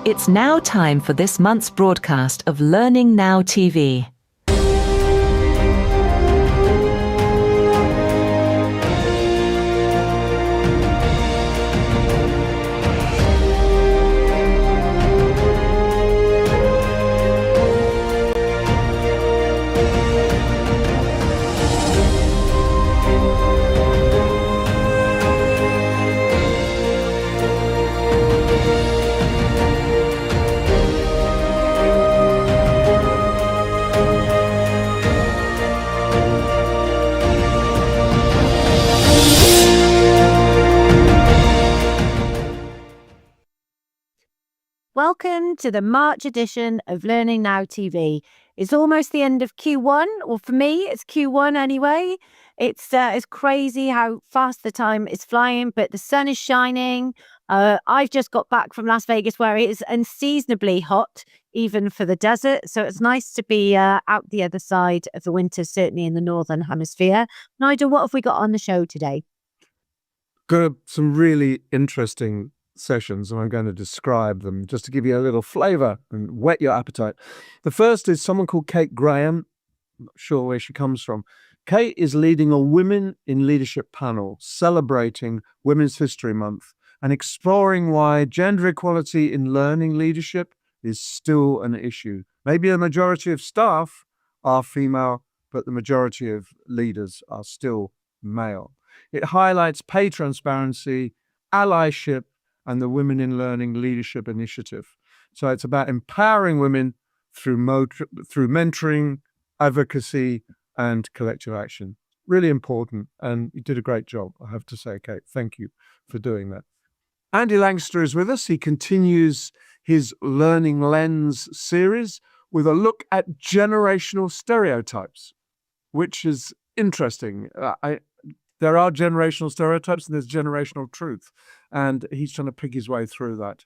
It's now time for this month's broadcast of Learning Now TV. Welcome to the March edition of Learning Now TV. It's almost the end of Q1, or for me, it's Q1 anyway. It's crazy how fast the time is flying, but the sun is shining. I've just got back from Las Vegas, where it is unseasonably hot, even for the desert. So it's nice to be out the other side of the winter, certainly in the Northern Hemisphere. Nigel, what have we got on the show today? Got some really interesting sessions, and I'm going to describe them just to give you a little flavor and whet your appetite. The first is someone called Kate Graham. I'm not sure where she comes from. Kate is leading a Women in Leadership panel celebrating Women's History Month and exploring why gender equality in learning leadership is still an issue. Maybe a majority of staff are female, but the majority of leaders are still male. It highlights pay transparency, allyship, and the Women in Learning Leadership Initiative. So it's about empowering women through mentoring, advocacy, and collective action. Really important, and you did a great job, I have to say, Kate. Thank you for doing that. Andy Langster is with us. He continues his Learning Lens series with a look at generational stereotypes, which is interesting. There are generational stereotypes and there's generational truth. And he's trying to pick his way through that.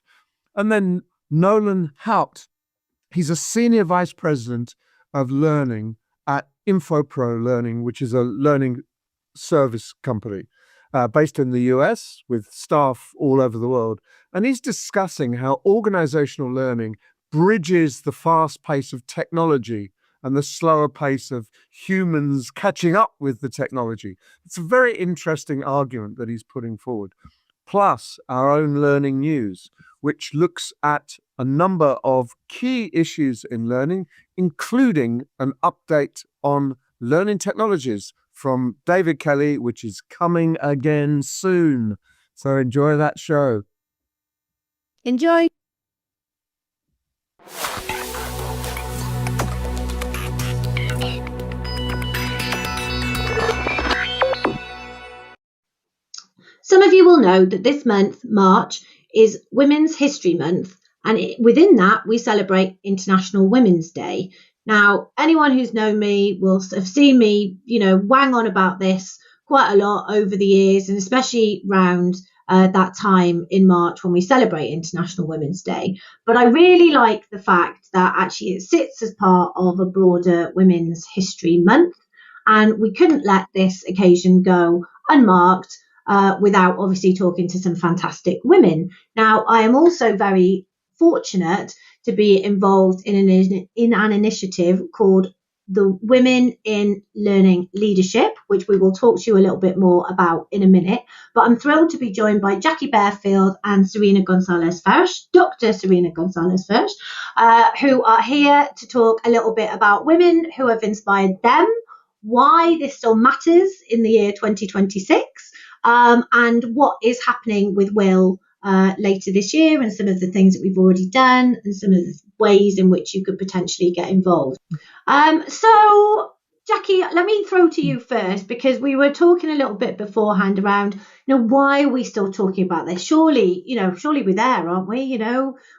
And then Nolan Haupt, he's a senior vice president of learning at InfoPro Learning, which is a learning service company based in the US with staff all over the world. And he's discussing how organizational learning bridges the fast pace of technology and the slower pace of humans catching up with the technology. It's a very interesting argument that he's putting forward. Plus, our own Learning News, which looks at a number of key issues in learning, including an update on learning technologies from David Kelly, which is coming again soon. So enjoy that show. Enjoy. Some of you will know that this month, March, is Women's History Month, and within that, we celebrate International Women's Day. Now, anyone who's known me will have seen me, wang on about this quite a lot over the years, and especially around that time in March when we celebrate International Women's Day. But I really like the fact that actually it sits as part of a broader Women's History Month, and we couldn't let this occasion go unmarked without obviously talking to some fantastic women. Now, I am also very fortunate to be involved in an initiative called the Women in Learning Leadership, which we will talk to you a little bit more about in a minute. But I'm thrilled to be joined by Jackie Bearfield and Serena Gonzalez-Fersh, Dr. Serena Gonzalez-Fersh, who are here to talk a little bit about women who have inspired them, why this still matters in the year 2026, and what is happening with Will later this year, and some of the things that we've already done, and some of the ways in which you could potentially get involved. So, Jackie, let me throw to you first, because we were talking a little bit beforehand around, why are we still talking about this? Surely we're there, aren't we?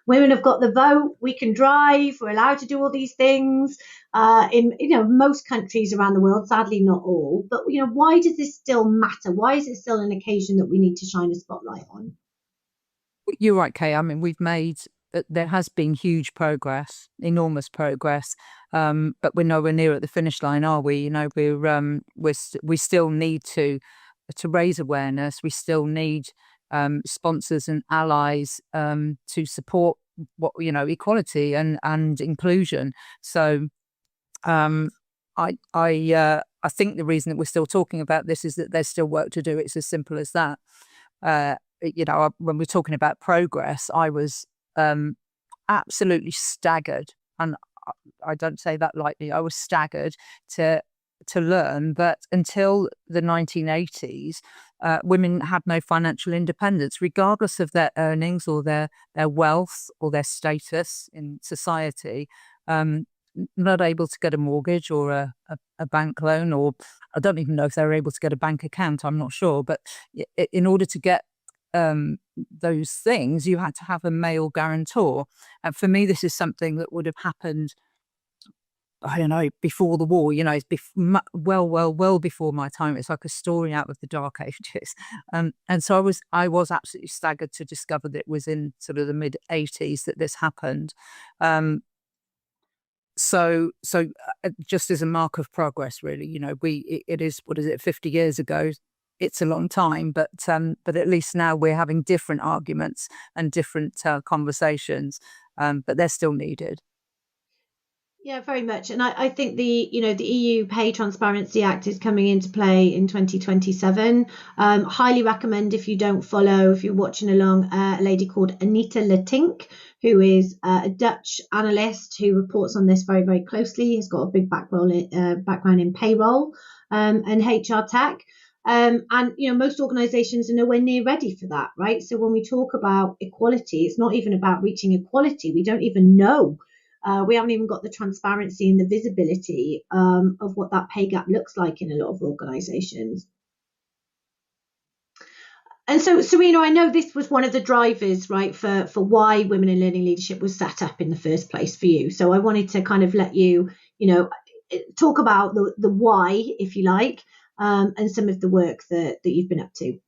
Women have got the vote, we can drive, we're allowed to do all these things. In most countries around the world, sadly not all, but why does this still matter? Why is it still an occasion that we need to shine a spotlight on? You're right, Kay. I mean, there has been huge progress, enormous progress, but we're nowhere near at the finish line, are we? We still need to raise awareness. We still need sponsors and allies to support equality and inclusion. So I think the reason that we're still talking about this is that there's still work to do. It's as simple as that. When we're talking about progress, I was absolutely staggered, and I don't say that lightly. I was staggered to learn that until the 1980s, women had no financial independence, regardless of their earnings or their wealth or their status in society. Not able to get a mortgage or a bank loan, or I don't even know if they were able to get a bank account. I'm not sure. But in order to get those things, you had to have a male guarantor. And for me, this is something that would have happened, I don't know, before the war. It's well before my time. It's like a story out of the dark ages. And so I was absolutely staggered to discover that it was in sort of the mid 80s that this happened. So just as a mark of progress, really, it is, what is it, 50 years ago? It's a long time, but at least now we're having different arguments and different conversations, but they're still needed. Yeah, very much. And I think the EU Pay Transparency Act is coming into play in 2027. Highly recommend, if you're watching along, a lady called Anita Letink, who is a Dutch analyst who reports on this very, very closely. Has got a big background in payroll and HR tech. And most organizations are nowhere near ready for that, right? So when we talk about equality, it's not even about reaching equality. We don't even know. We haven't even got the transparency and the visibility of what that pay gap looks like in a lot of organizations. And so, Serena, I know this was one of the drivers, right, for why Women in Learning Leadership was set up in the first place for you. So I wanted to kind of let you, talk about the why, if you like, and some of the work that you've been up to.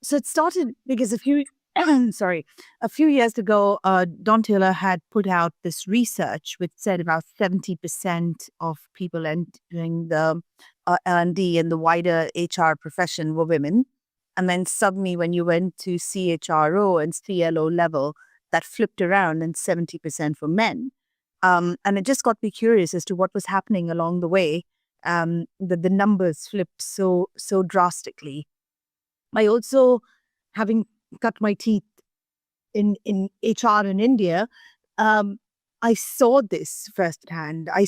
So it started because a few years ago, Don Taylor had put out this research which said about 70% of people entering the L&D and the wider HR profession were women. And then suddenly when you went to CHRO and CLO level, that flipped around and 70% were men. And it just got me curious as to what was happening along the way, that the numbers flipped so drastically. I also, having cut my teeth in HR in India, I saw this firsthand. I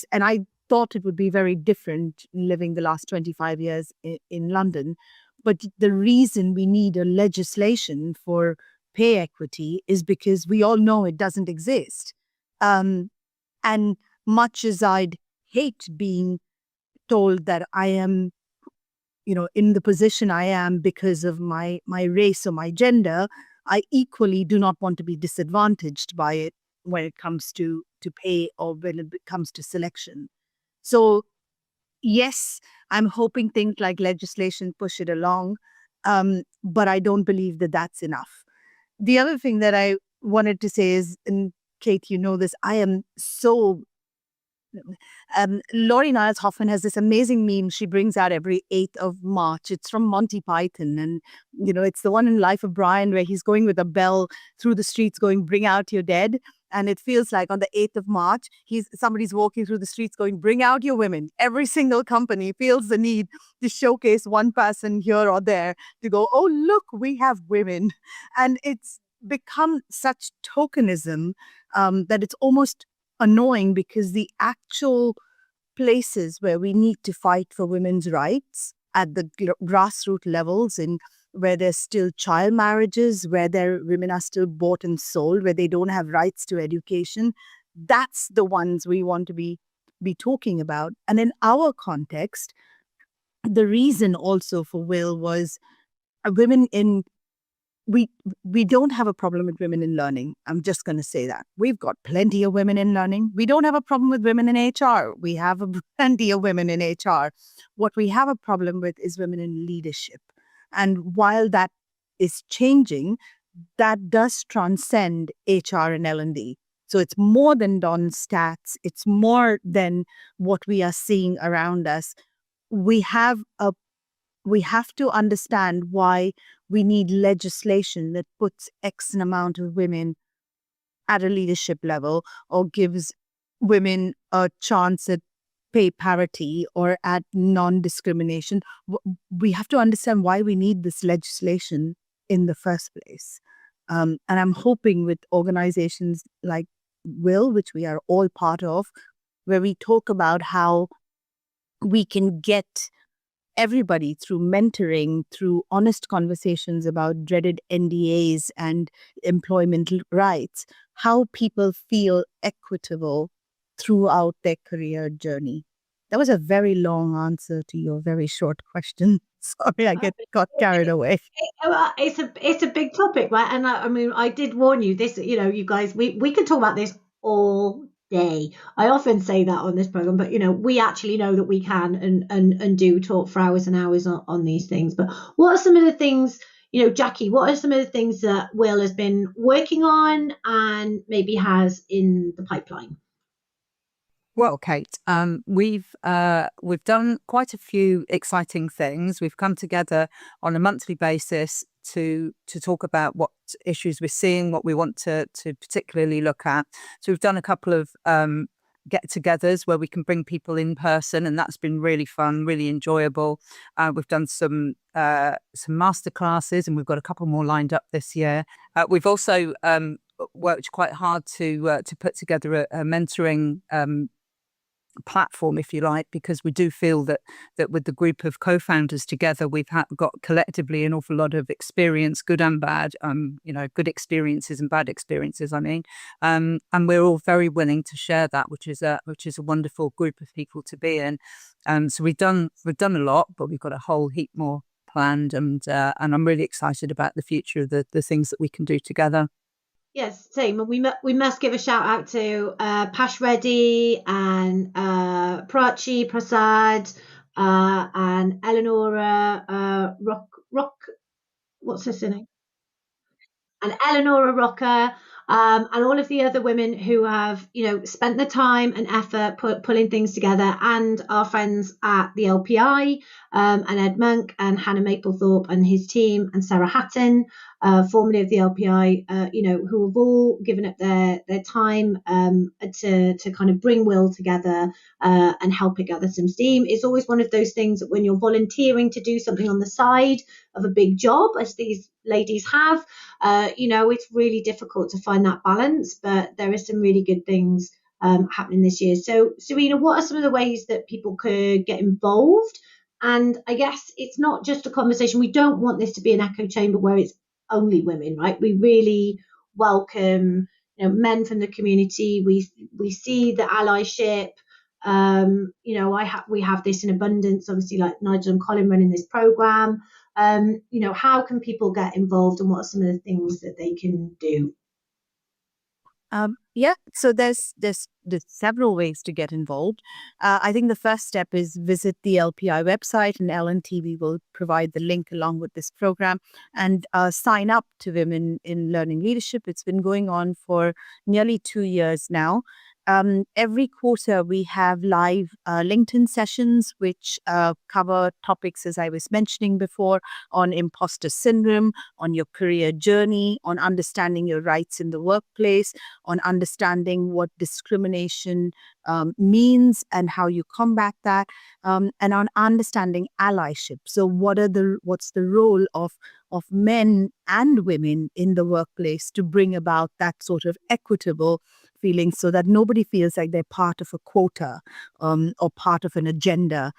thought it would be very different living the last 25 years in London. But the reason we need a legislation for pay equity is because we all know it doesn't exist. And much as I'd hate being told that I am in the position I am because of my race or my gender, I equally do not want to be disadvantaged by it when it comes to pay or when it comes to selection. So yes, I'm hoping things like legislation push it along, but I don't believe that that's enough. The other thing that I wanted to say is, and Kate, you know this, I am so Laurie Niles Hoffman has this amazing meme she brings out every 8th of March. It's from Monty Python. And, it's the one in Life of Brian where he's going with a bell through the streets going, "Bring out your dead." And it feels like on the 8th of March, somebody's walking through the streets going, "Bring out your women." Every single company feels the need to showcase one person here or there to go, "Oh, look, we have women." And it's become such tokenism that it's almost annoying, because the actual places where we need to fight for women's rights at the grassroots levels, and where there's still child marriages, where women are still bought and sold, where they don't have rights to education, that's the ones we want to be talking about. And in our context, the reason also for Will was women in we don't have a problem with women in learning. I'm just going to say that. We've got plenty of women in learning. We don't have a problem with women in HR. We have plenty of women in HR. What we have a problem with is women in leadership. And while that is changing, that does transcend HR and L&D. So it's more than Don's stats. It's more than what we are seeing around us. We have a we have to understand why we need legislation that puts X amount of women at a leadership level or gives women a chance at pay parity or at non-discrimination. We have to understand why we need this legislation in the first place. And I'm hoping with organizations like Will, which we are all part of, where we talk about how we can get everybody through mentoring, through honest conversations about dreaded NDAs and employment rights, how people feel equitable throughout their career journey. That was a very long answer to your very short question. Sorry, I got carried away. It's a big topic, right? And I mean, I did warn you this, you guys, we can talk about this all day. I often say that on this program, but we actually know that we can and do talk for hours and hours on these things. But what are some of the things, Jackie, what are some of the things that Will has been working on and maybe has in the pipeline? Well, Kate, we've done quite a few exciting things. We've come together on a monthly basis to talk about what issues we're seeing, what we want to particularly look at. So we've done a couple of get-togethers where we can bring people in person, and that's been really fun, really enjoyable. We've done some masterclasses, and we've got a couple more lined up this year. We've also worked quite hard to put together a mentoring platform, if you like, because we do feel that with the group of co-founders together, we've got collectively an awful lot of experience, good and bad, good experiences and bad experiences, and we're all very willing to share that, which is a wonderful group of people to be in. So we've done a lot, but we've got a whole heap more planned, and I'm really excited about the future of the things that we can do together. Yes, same. We must give a shout out to Pash Reddy and Prachi Prasad and Eleonora Rock. What's her surname? And Eleonora Rocker, and all of the other women who have, spent the time and effort pulling things together, and our friends at the LPI, and Ed Monk and Hannah Maplethorpe and his team, and Sarah Hatton, formerly of the LPI, who have all given up their time to kind of bring Will together and help it gather some steam. It's always one of those things that when you're volunteering to do something on the side of a big job, as these ladies have, it's really difficult to find that balance, but there are some really good things happening this year. So, Serena, what are some of the ways that people could get involved? And I guess it's not just a conversation. We don't want this to be an echo chamber where it's only women, right? We really welcome, men from the community. We see the allyship. We have this in abundance, obviously, like Nigel and Colin running this program. How can people get involved, and what are some of the things that they can do? So there's several ways to get involved. I think the first step is visit the LPI website, and LNTV will provide the link along with this program, and sign up to Women in Learning Leadership. It's been going on for nearly 2 years now. Every quarter, we have live LinkedIn sessions, which cover topics, as I was mentioning before, on imposter syndrome, on your career journey, on understanding your rights in the workplace, on understanding what discrimination means and how you combat that, and on understanding allyship. So what's the role of men and women in the workplace to bring about that sort of equitable feeling, so that nobody feels like they're part of a quota or part of an agenda.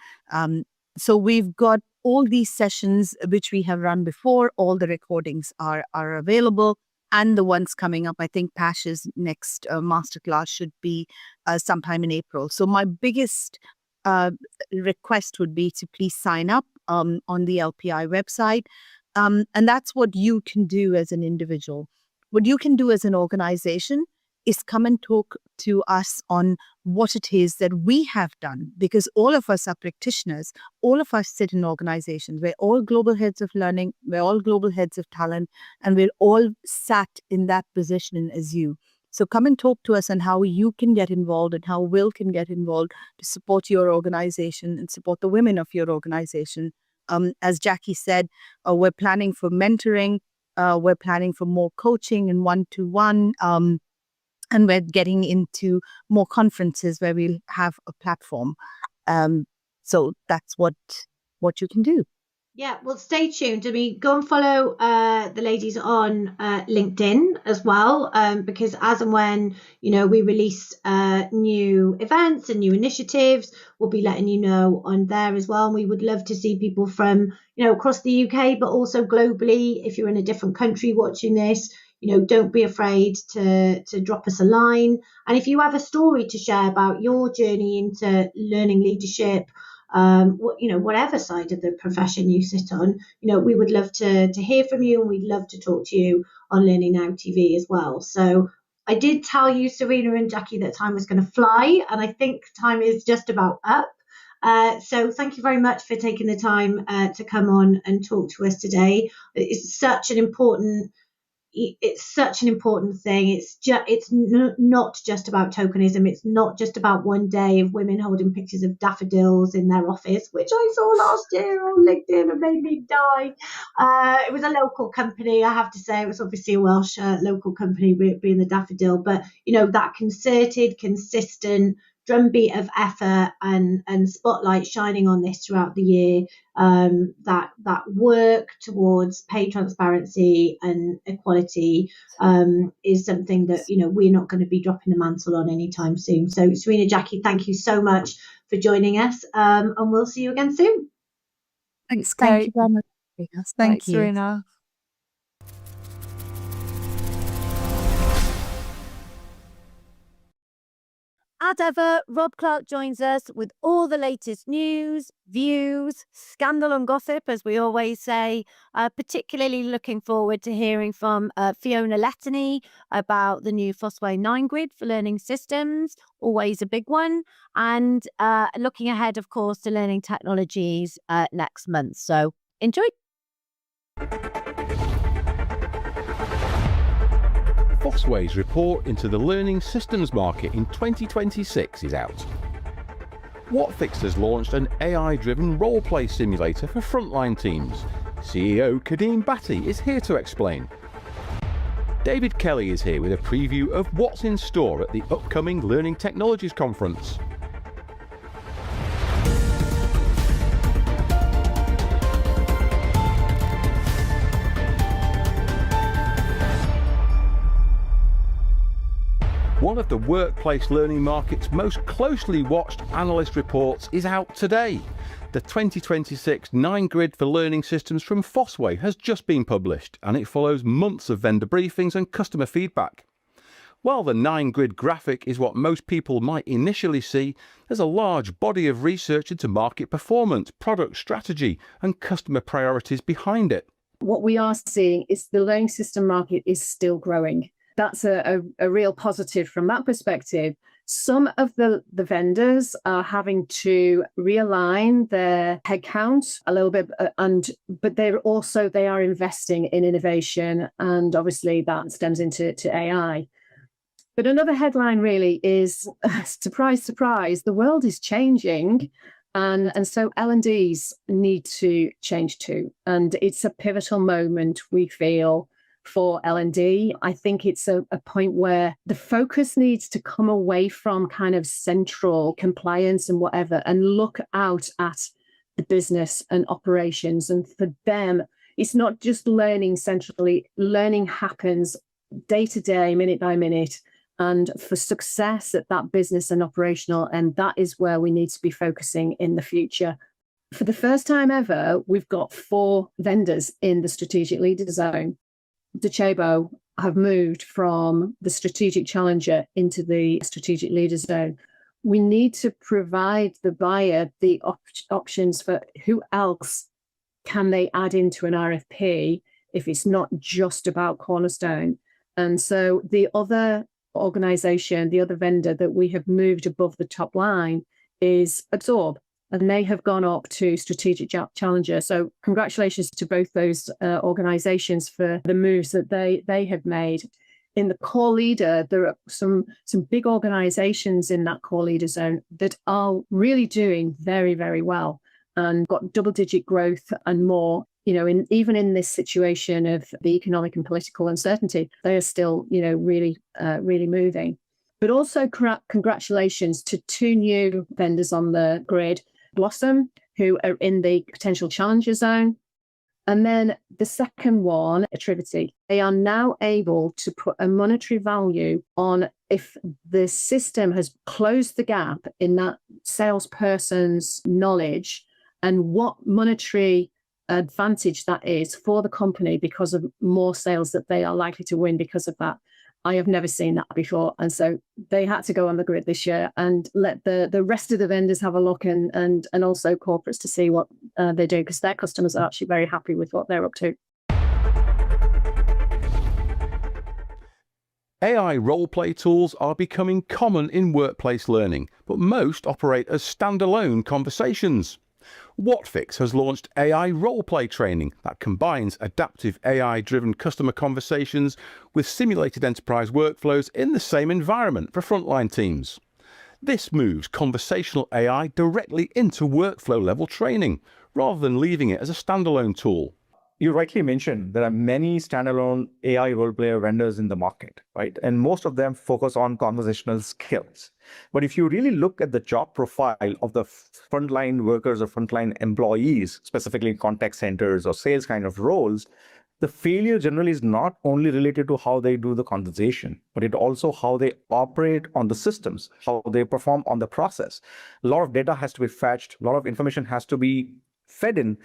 So we've got all these sessions which we have run before. All the recordings are available, and the ones coming up. I think Pash's next masterclass should be sometime in April. So my biggest request would be to please sign up on the LPI website. And that's what you can do as an individual. What you can do as an organization is come and talk to us on what it is that we have done, because all of us are practitioners. All of us sit in organizations. We're all global heads of learning. We're all global heads of talent, and we're all sat in that position as you. So come and talk to us on how you can get involved and how Will can get involved to support your organization and support the women of your organization As Jackie said, we're planning for mentoring. We're planning for more coaching and one-to-one. And we're getting into more conferences where we'll have a platform. So that's what you can do. Yeah, well, stay tuned. I mean, go and follow the ladies on LinkedIn as well, because as and when, we release new events and new initiatives, we'll be letting you know on there as well. And we would love to see people from, across the UK, but also globally. If you're in a different country watching this, don't be afraid to drop us a line. And if you have a story to share about your journey into learning leadership, whatever side of the profession you sit on, we would love to hear from you, and we'd love to talk to you on Learning Now TV as well. So I did tell you, Serena and Jackie, that time was going to fly, and I think time is just about up. So thank you very much for taking the time to come on and talk to us today. It's such an important thing. It's not just about tokenism. It's not just about one day of women holding pictures of daffodils in their office, which I saw last year on LinkedIn and made me die. It was a local company, I have to say. It was obviously a Welsh local company, being the daffodil, but that concerted, consistent drumbeat of effort and spotlight shining on this throughout the year, that work towards pay transparency and equality is something that we're not going to be dropping the mantle on anytime soon. So Serena, Jackie, thank you so much for joining us, and we'll see you again soon. Thanks, Thank Kate. you very much. Thank you. Serena. As ever, Rob Clark joins us with all the latest news, views, scandal and gossip, as we always say. Particularly looking forward to hearing from Fiona Lettany about the new Fosway 9 grid for learning systems, always a big one. And looking ahead, of course, to learning technologies next month. So enjoy. Fosway's report into the learning systems market in 2026 is out. Whatfix has launched an AI-driven role-play simulator for frontline teams. CEO Kadeem Bhatti is here to explain. David Kelly is here with a preview of what's in store at the upcoming Learning Technologies Conference. One of the workplace learning market's most closely watched analyst reports is out today. The 2026 9 Grid for Learning Systems from Fosway has just been published, and it follows months of vendor briefings and customer feedback. While the 9 Grid graphic is what most people might initially see, there's a large body of research into market performance, product strategy, and customer priorities behind it. What we are seeing is the learning system market is still growing. That's a real positive from that perspective. Some of the vendors are having to realign their headcount a little bit, but they are investing in innovation, and obviously that stems into AI. But another headline really is, surprise, surprise, the world is changing, and so L&Ds need to change too. And it's a pivotal moment, we feel, for L&D. I think it's a point where the focus needs to come away from kind of central compliance and whatever, and look out at the business and operations. And for them, it's not just learning centrally. Learning happens day to day, minute by minute, and for success at that business and operational, and that is where we need to be focusing in the future. For the first time ever, we've got 4 vendors in the strategic leader zone. Docebo have moved from the strategic challenger into the strategic leader zone. We need to provide the buyer the options for who else can they add into an RFP if it's not just about Cornerstone. And so the other organization, the other vendor that we have moved above the top line is Absorb, and they have gone up to strategic challenger. So congratulations to both those organizations for the moves that they have made. In the core leader, there are some big organizations in that core leader zone that are really doing very, very well. and got double-digit growth and more. Even in this situation of the economic and political uncertainty, they are still, really moving. But also congratulations to 2 new vendors on the grid, Blossom, who are in the potential challenger zone. And then the second one, Attrivity. They are now able to put a monetary value on if the system has closed the gap in that salesperson's knowledge and what monetary advantage that is for the company because of more sales that they are likely to win because of that. I have never seen that before. And so they had to go on the grid this year and let the rest of the vendors have a look and also corporates to see what they do, because their customers are actually very happy with what they're up to. AI role-play tools are becoming common in workplace learning, but most operate as standalone conversations. Whatfix has launched AI role-play training that combines adaptive AI-driven customer conversations with simulated enterprise workflows in the same environment for frontline teams. This moves conversational AI directly into workflow-level training, rather than leaving it as a standalone tool. You rightly mentioned there are many standalone AI role player vendors in the market, right? And most of them focus on conversational skills. But if you really look at the job profile of the frontline workers or frontline employees, specifically in contact centers or sales kind of roles, the failure generally is not only related to how they do the conversation, but it also how they operate on the systems, how they perform on the process. A lot of data has to be fetched, a lot of information has to be fed in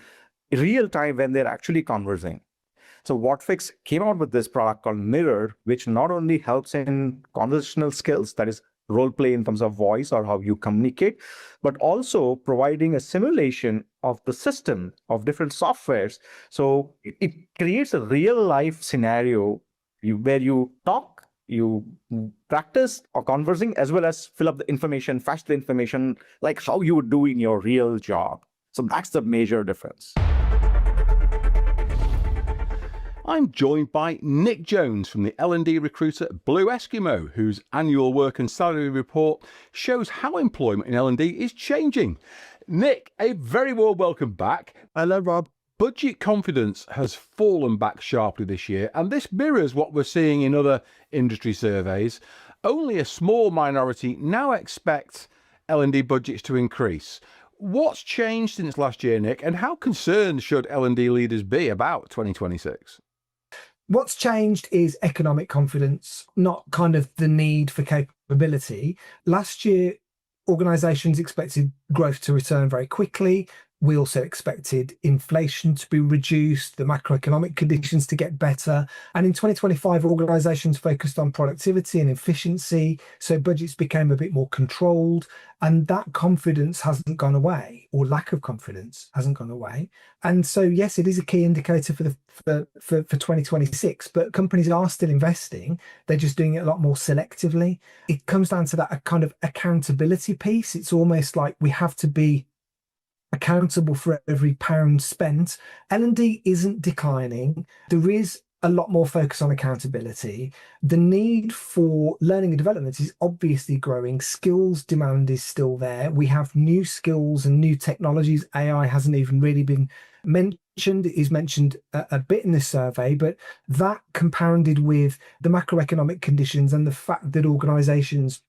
real time when they're actually conversing. So Whatfix came out with this product called Mirror, which not only helps in conversational skills, that is role play in terms of voice or how you communicate, but also providing a simulation of the system of different softwares. So it creates a real life scenario where you talk, you practice or conversing, as well as fill up the information, fetch the information, like how you would do in your real job. So that's the major difference. I'm joined by Nick Jones from the L&D recruiter Blue Eskimo, whose annual work and salary report shows how employment in L&D is changing. Nick, a very warm welcome back. Hello, Rob. Budget confidence has fallen back sharply this year, and this mirrors what we're seeing in other industry surveys. Only a small minority now expect L&D budgets to increase. What's changed since last year, Nick, and how concerned should L&D leaders be about 2026? What's changed is economic confidence, not kind of the need for capability. Last year, organizations expected growth to return very quickly. We also expected inflation to be reduced, the macroeconomic conditions to get better. And in 2025, organizations focused on productivity and efficiency. So budgets became a bit more controlled. And that confidence hasn't gone away, or lack of confidence hasn't gone away. And so, yes, it is a key indicator for 2026, but companies are still investing. They're just doing it a lot more selectively. It comes down to that kind of accountability piece. It's almost like we have to be accountable for every pound spent. L&D isn't declining. There is a lot more focus on accountability. The need for learning and development is obviously growing. Skills demand is still there. We have new skills and new technologies. AI hasn't even really been mentioned. It is mentioned a bit in this survey, but that compounded with the macroeconomic conditions and the fact that organizations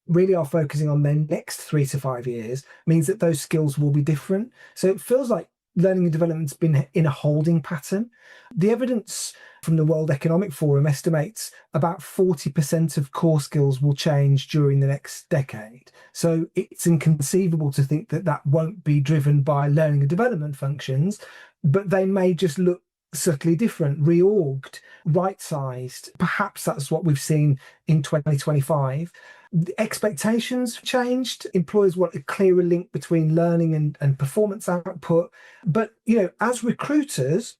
really are focusing on their next 3 to 5 years means that those skills will be different. So it feels like learning and development's been in a holding pattern. The evidence from the World Economic Forum estimates about 40% of core skills will change during the next decade. So it's inconceivable to think that that won't be driven by learning and development functions, but they may just look subtly different, reorged, right-sized. Perhaps that's what we've seen in 2025. The expectations changed. Employers want a clearer link between learning and performance output. But, as recruiters,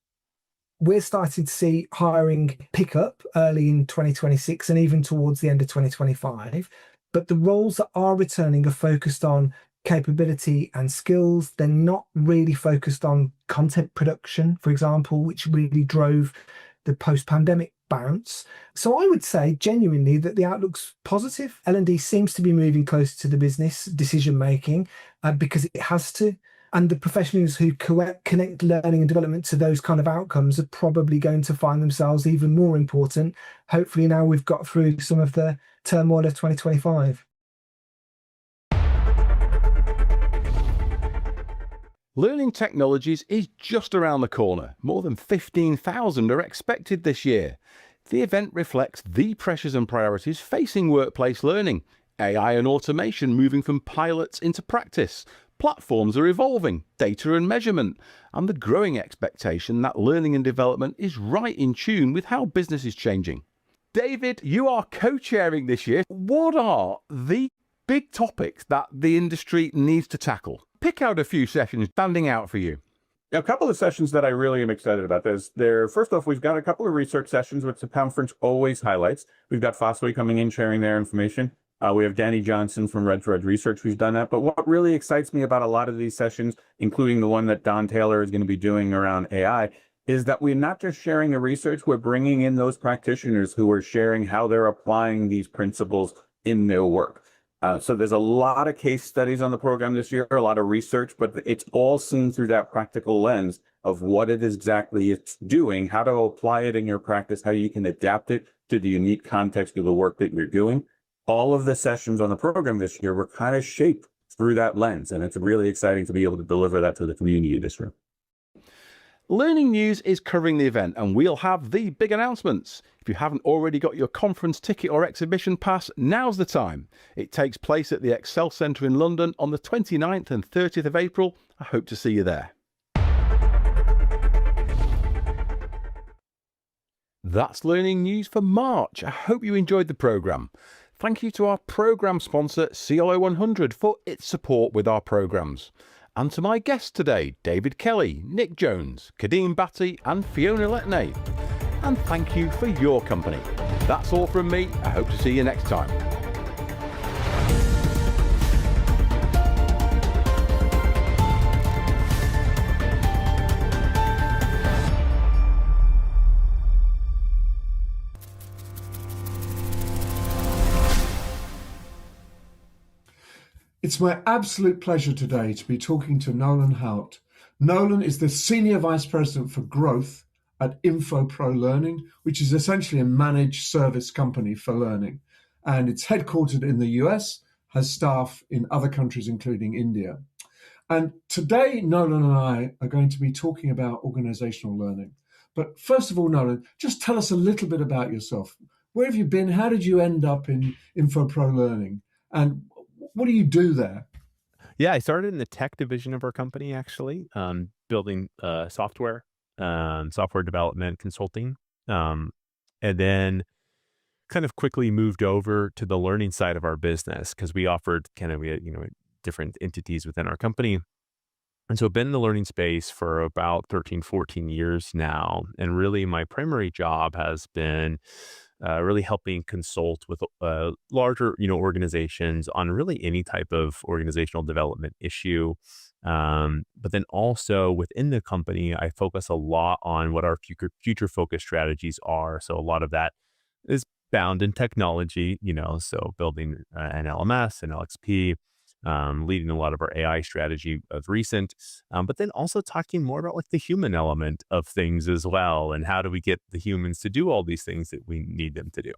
we're starting to see hiring pick up early in 2026 and even towards the end of 2025. But the roles that are returning are focused on capability and skills. They're not really focused on content production, for example, which really drove the post-pandemic bounce. So I would say genuinely that the outlook's positive. L&D seems to be moving closer to the business decision making because it has to. And the professionals who connect learning and development to those kind of outcomes are probably going to find themselves even more important. Hopefully now we've got through some of the turmoil of 2025. Learning Technologies is just around the corner. More than 15,000 are expected this year. The event reflects the pressures and priorities facing workplace learning. AI and automation moving from pilots into practice. Platforms are evolving, data and measurement, and the growing expectation that learning and development is right in tune with how business is changing. David, you are co-chairing this year. What are the big topics that the industry needs to tackle? Pick out a few sessions standing out for you. A couple of sessions that I really am excited about. First off, we've got a couple of research sessions, which the conference always highlights. We've got Fosway coming in, sharing their information. We have Danny Johnson from Red Thread Research who's done that. But what really excites me about a lot of these sessions, including the one that Don Taylor is going to be doing around AI, is that we're not just sharing the research, we're bringing in those practitioners who are sharing how they're applying these principles in their work. So there's a lot of case studies on the program this year, a lot of research, but it's all seen through that practical lens of what it is exactly it's doing, how to apply it in your practice, how you can adapt it to the unique context of the work that you're doing. All of the sessions on the program this year were kind of shaped through that lens, and it's really exciting to be able to deliver that to the community this year. Learning News is covering the event and we'll have the big announcements. If you haven't already got your conference ticket or exhibition pass, now's the time. It takes place at the Excel Centre in London on the 29th and 30th of April. I hope to see you there. That's Learning News for March. I hope you enjoyed the programme. Thank you to our programme sponsor, CLO 100, for its support with our programmes. And to my guests today, David Kelly, Nick Jones, Kadeem Batty and Fiona Letney. And thank you for your company. That's all from me. I hope to see you next time. It's my absolute pleasure today to be talking to Nolan Hout. Nolan is the Senior Vice President for Growth at InfoPro Learning, which is essentially a managed service company for learning. And it's headquartered in the US, has staff in other countries, including India. And today, Nolan and I are going to be talking about organizational learning. But first of all, Nolan, just tell us a little bit about yourself. Where have you been? How did you end up in InfoPro Learning? And what do you do there? Yeah, I started in the tech division of our company, actually, building software development, consulting, and then kind of quickly moved over to the learning side of our business because we offered we had, different entities within our company. And so I've been in the learning space for about 13, 14 years now. And really my primary job has been really helping consult with larger, organizations on really any type of organizational development issue. But then also within the company, I focus a lot on what our future focus strategies are. So a lot of that is bound in technology, so building an LMS and LXP, leading a lot of our AI strategy of recent, but then also talking more about like the human element of things as well. And how do we get the humans to do all these things that we need them to do?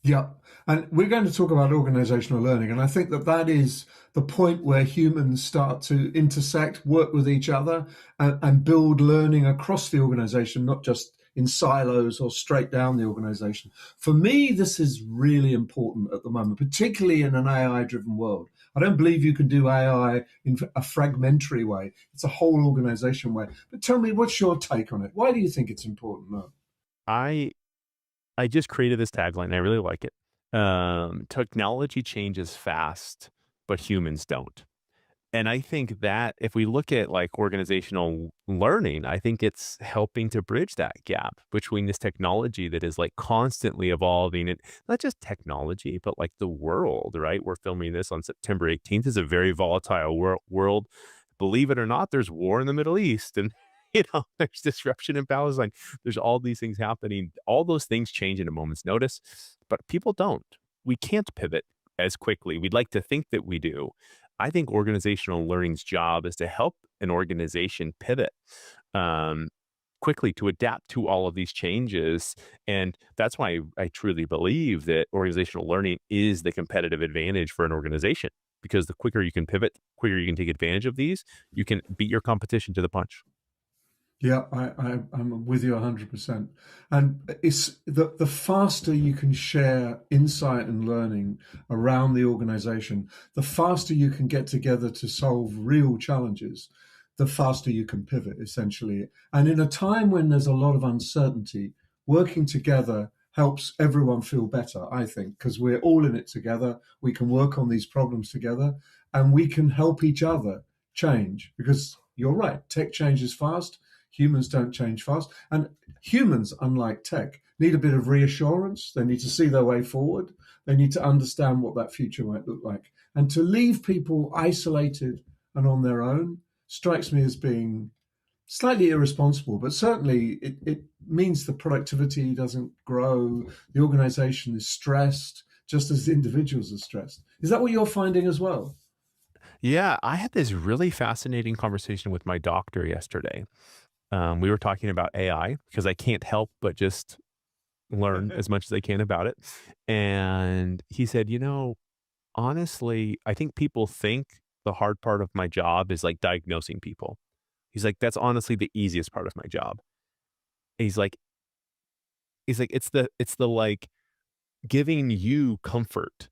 Yeah. And we're going to talk about organizational learning. And I think that is the point where humans start to intersect, work with each other and build learning across the organization, not just in silos or straight down the organization. For me, this is really important at the moment, particularly in an AI-driven world. I don't believe you can do AI in a fragmentary way. It's a whole organization way. But tell me, what's your take on it? Why do you think it's important? No. I just created this tagline and I really like it. Technology changes fast, but humans don't. And I think that if we look at like organizational learning, I think it's helping to bridge that gap between this technology that is like constantly evolving, and not just technology, but like the world, right? We're filming this on September 18th. It's a very volatile world. Believe it or not, there's war in the Middle East, and there's disruption in Palestine. There's all these things happening. All those things change in a moment's notice, but people don't. We can't pivot as quickly. We'd like to think that we do. I think organizational learning's job is to help an organization pivot quickly to adapt to all of these changes. And that's why I truly believe that organizational learning is the competitive advantage for an organization, because the quicker you can pivot, quicker you can take advantage of these, you can beat your competition to the punch. Yeah, I'm with you 100%. And it's the faster you can share insight and learning around the organization, the faster you can get together to solve real challenges, the faster you can pivot, essentially. And in a time when there's a lot of uncertainty, working together helps everyone feel better, I think, because we're all in it together. We can work on these problems together, and we can help each other change. Because you're right, tech changes fast. Humans don't change fast. And humans, unlike tech, need a bit of reassurance. They need to see their way forward. They need to understand what that future might look like. And to leave people isolated and on their own strikes me as being slightly irresponsible, but certainly it means the productivity doesn't grow. The organization is stressed, just as individuals are stressed. Is that what you're finding as well? Yeah, I had this really fascinating conversation with my doctor yesterday. We were talking about AI because I can't help but just learn as much as I can about it. And he said, honestly, I think people think the hard part of my job is like diagnosing people. He's like, that's honestly the easiest part of my job. He's like, it's the like giving you comfort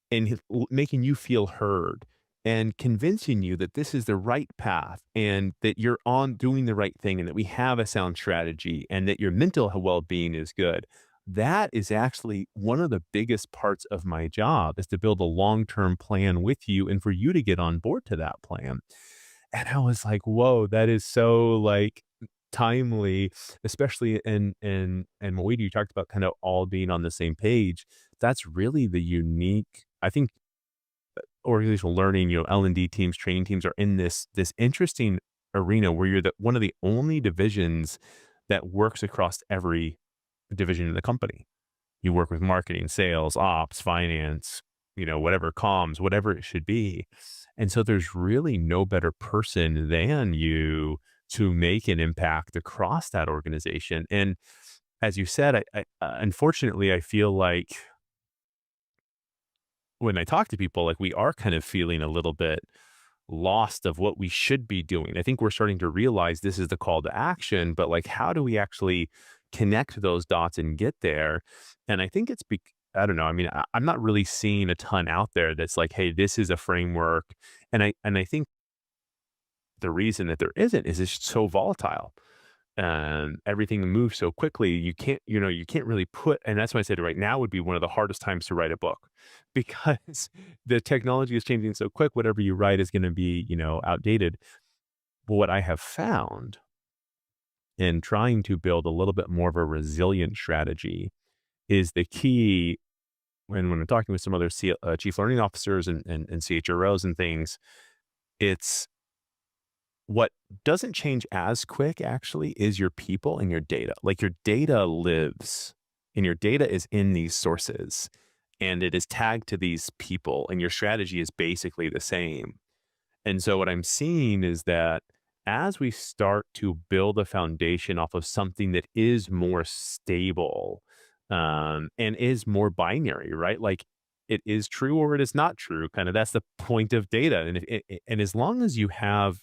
and making you feel heard and convincing you that this is the right path and that you're on doing the right thing and that we have a sound strategy and that your mental well-being is good. That is actually one of the biggest parts of my job, is to build a long-term plan with you and for you to get on board to that plan. And I was like, whoa, that is so like timely, especially in Moeed, you talked about kind of all being on the same page. That's really the unique, I think, organizational learning, L&D teams, training teams are in this interesting arena where you're one of the only divisions that works across every division in the company. You work with marketing, sales, ops, finance, whatever, comms, whatever it should be. And so there's really no better person than you to make an impact across that organization. And as you said, I unfortunately, I feel like when I talk to people, like we are kind of feeling a little bit lost of what we should be doing. I think we're starting to realize this is the call to action, but like, how do we actually connect those dots and get there? And I think I don't know. I mean, I'm not really seeing a ton out there that's like, hey, this is a framework. And I think the reason that there isn't is it's so volatile. Everything moves so quickly. You can't really put, and that's why I said right now would be one of the hardest times to write a book, because the technology is changing so quick. Whatever you write is going to be, outdated. But what I have found in trying to build a little bit more of a resilient strategy is the key. When I'm talking with some other chief learning officers and CHROs and things, it's what doesn't change as quick actually is your people and your data. Like your data lives and your data is in these sources and it is tagged to these people and your strategy is basically the same. And so what I'm seeing is that as we start to build a foundation off of something that is more stable and is more binary, right? Like it is true or it is not true. Kind of that's the point of data. And as long as you have,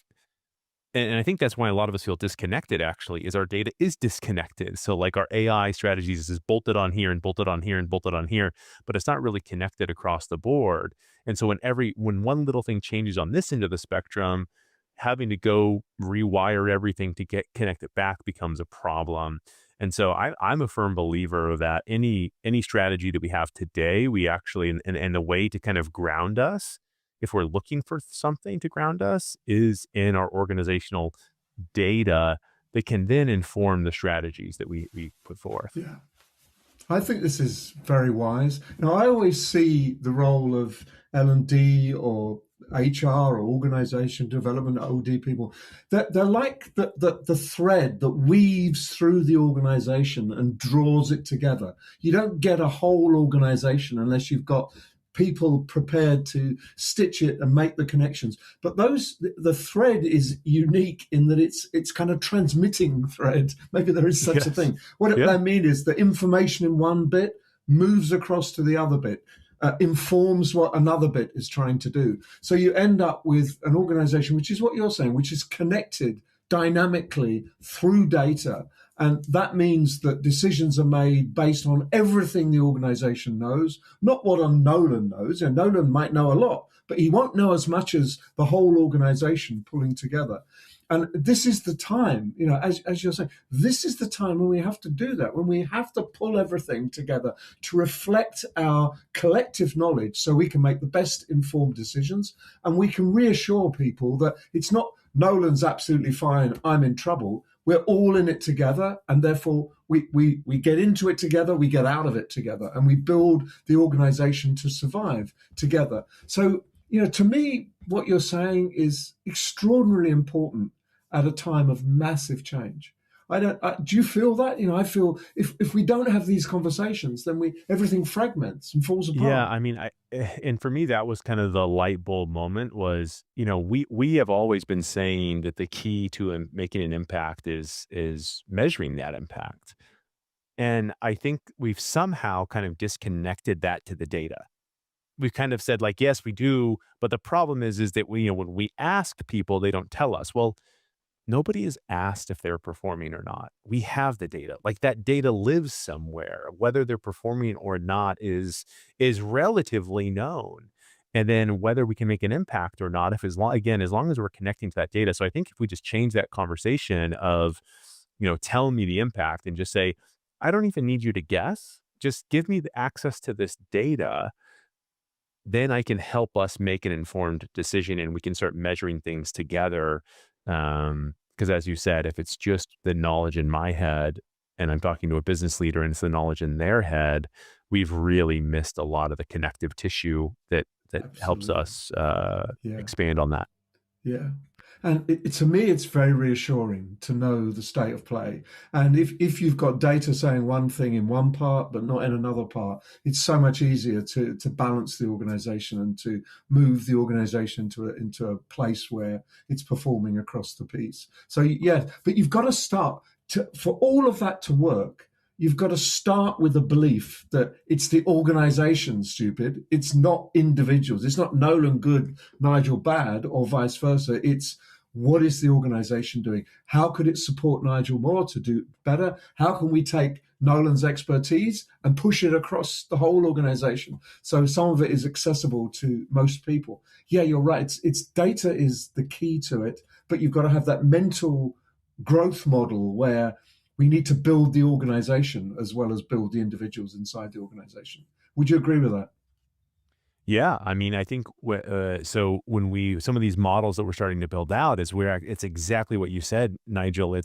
and I think that's why a lot of us feel disconnected actually, is our data is disconnected. So like our AI strategies is bolted on here and bolted on here and bolted on here, but it's not really connected across the board. And so when one little thing changes on this end of the spectrum, having to go rewire everything to get connected back becomes a problem. And so I'm a firm believer that any strategy that we have today, we actually, and the way to kind of ground us, if we're looking for something to ground us, is in our organizational data that can then inform the strategies that we put forth. Yeah. I think this is very wise. I always see the role of L&D or HR or organization development, OD people, they're like the thread that weaves through the organization and draws it together. You don't get a whole organization unless you've got people prepared to stitch it and make the connections. But the thread is unique in that it's kind of transmitting thread. Maybe there is such a thing. What I mean is the information in one bit moves across to the other bit. Informs what another bit is trying to do. So you end up with an organization, which is what you're saying, which is connected dynamically through data. And that means that decisions are made based on everything the organization knows, not what Nolan knows. And Nolan might know a lot, but he won't know as much as the whole organization pulling together. And this is the time, as you're saying, this is the time when we have to do that, when we have to pull everything together to reflect our collective knowledge so we can make the best informed decisions. And we can reassure people that it's not Nolan's absolutely fine, I'm in trouble. We're all in it together. And therefore, we get into it together, we get out of it together, and we build the organization to survive together. So, to me, what you're saying is extraordinarily important at a time of massive change. Do you feel that? I feel if we don't have these conversations, then everything fragments and falls apart. Yeah, I mean, and for me, that was kind of the light bulb moment was, we have always been saying that the key to making an impact is measuring that impact. And I think we've somehow kind of disconnected that to the data. We've kind of said like, yes, we do. But the problem is that when we ask people, they don't tell us. Well, nobody is asked if they're performing or not. We have the data. Like that data lives somewhere. Whether they're performing or not is relatively known. And then whether we can make an impact or not, as long as we're connecting to that data. So I think if we just change that conversation of, tell me the impact and just say, I don't even need you to guess. Just give me the access to this data. Then I can help us make an informed decision and we can start measuring things together. Because as you said, if it's just the knowledge in my head and I'm talking to a business leader and it's the knowledge in their head, we've really missed a lot of the connective tissue that helps us expand on that. Yeah. And to me, it's very reassuring to know the state of play. And if you've got data saying one thing in one part, but not in another part, it's so much easier to balance the organization and to move the organization into a place where it's performing across the piece. So, yeah, but you've got to start for all of that to work. You've got to start with the belief that it's the organization, stupid. It's not individuals. It's not Nolan good, Nigel bad, or vice versa. It's what is the organization doing? How could it support Nigel more to do better? How can we take Nolan's expertise and push it across the whole organization so some of it is accessible to most people? Yeah, you're right. It's data is the key to it, but you've got to have that mental growth model where we need to build the organization as well as build the individuals inside the organization. Would you agree with that? Yeah, I mean, I think so. When some of these models that we're starting to build out it's exactly what you said, Nigel.